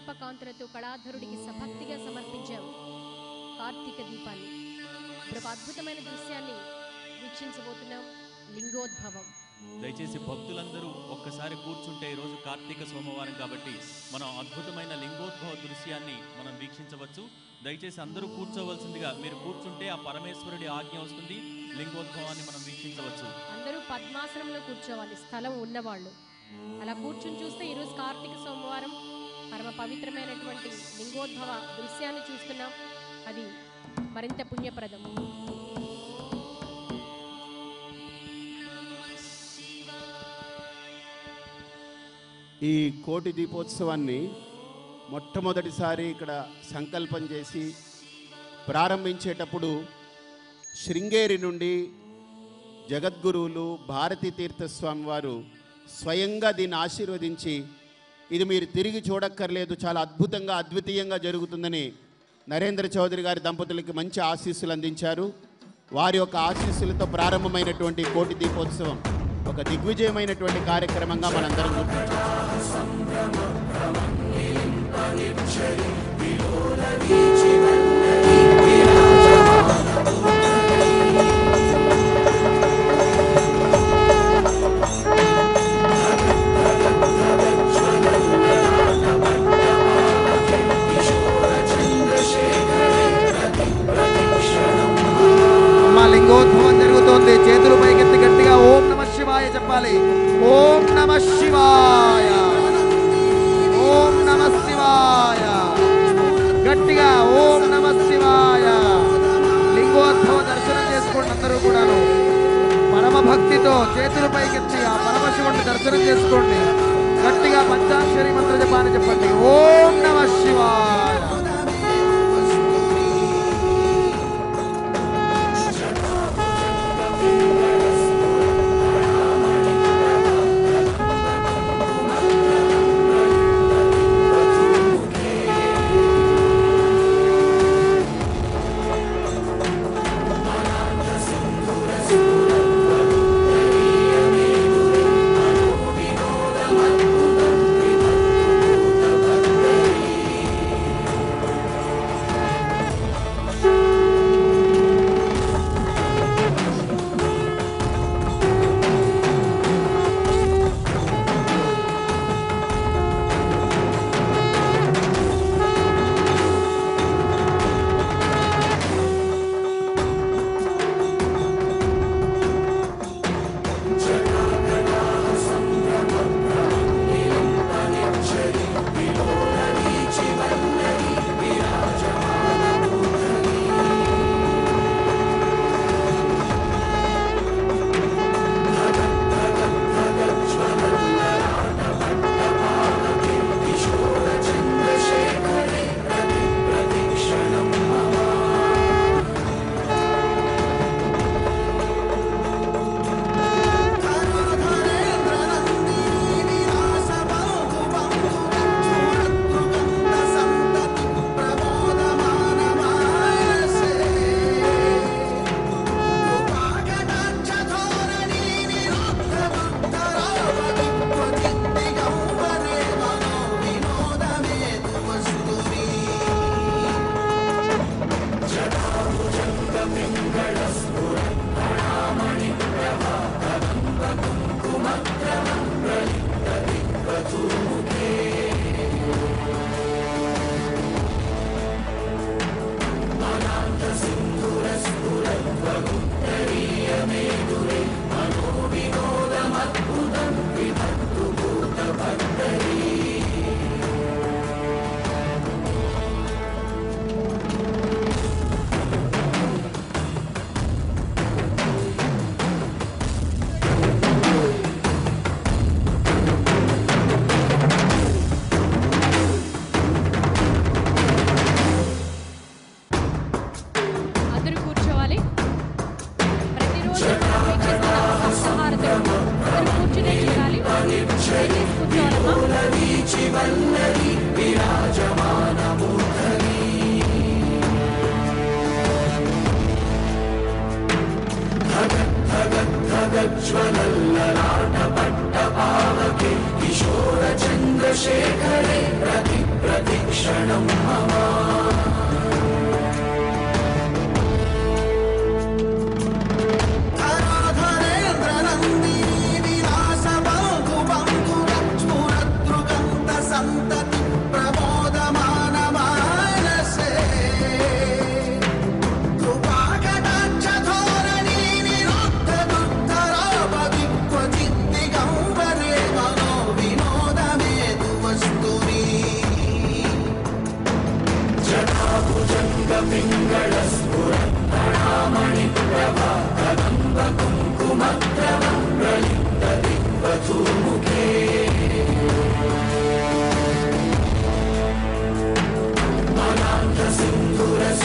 దీపకాంతులతో కళాధరుడికి సభక్తిగా సమర్పించాం కార్తీక దీపాన్ని. ఇప్పుడు ఒక అద్భుతమైన దృశ్యాన్ని వీక్షించబోతున్నాం, లింగోద్భవం. దయచేసి భక్తులందరూ ఒక్కసారి కూర్చుంటే ఈరోజు కార్తీక సోమవారం కాబట్టి మనం అద్భుతమైన లింగోద్భవ దృశ్యాన్ని మనం వీక్షించవచ్చు. దయచేసి అందరూ కూర్చోవలసిందిగా, మీరు కూర్చుంటే ఆ పరమేశ్వరుడి ఆజ్ఞ వస్తుంది, లింగోద్భవాన్ని మనం వీక్షించవచ్చు. అందరూ పద్మాసనంలో కూర్చోవాలి, స్థలం ఉన్నవాళ్ళు. అలా కూర్చుని చూస్తే ఈరోజు కార్తీక సోమవారం పరమ పవిత్రమైనటువంటి లింగోద్భవ దృశ్యాన్ని చూస్తున్నాం. అది మరింత పుణ్యప్రదం. ఈ కోటి దీపోత్సవాన్ని మొట్టమొదటిసారి ఇక్కడ సంకల్పం చేసి ప్రారంభించేటప్పుడు శృంగేరి నుండి జగద్గురువులు భారతీ తీర్థస్వామి వారు స్వయంగా దీన్ని ఆశీర్వదించి, ఇది మీరు తిరిగి చూడక్కర్లేదు, చాలా అద్భుతంగా అద్వితీయంగా జరుగుతుందని నరేంద్ర చౌదరి గారి దంపతులకి మంచి ఆశీస్సులు అందించారు. వారి యొక్క ఆశీస్సులతో ప్రారంభమైనటువంటి కోటి దీపోత్సవం ఒక దిగ్విజయమైనటువంటి కార్యక్రమంగా మనందరం గుర్తించాం. లింగోద్భవం జరుగుతోంది. చేతులు పైకెత్తి గట్టిగా ఓం నమః శివాయ చెప్పాలి. ఓం నమః శివాయ, ఓం నమః శివాయ, గట్టిగా ఓం నమః శివాయ. లింగోద్భవ దర్శనం చేసుకోండి అందరూ కూడాను. పరమ భక్తితో చేతులు పైకెత్తి ఆ పరమశివుడిని దర్శనం చేసుకోండి. గట్టిగా పంచాక్షరి మంత్ర జపాన్ని చెప్పండి. ఓం నమః శివాయ. ज्वलल्ललाटपट्टपावके किशोर चन्द्रशेखरे प्रति Sinduras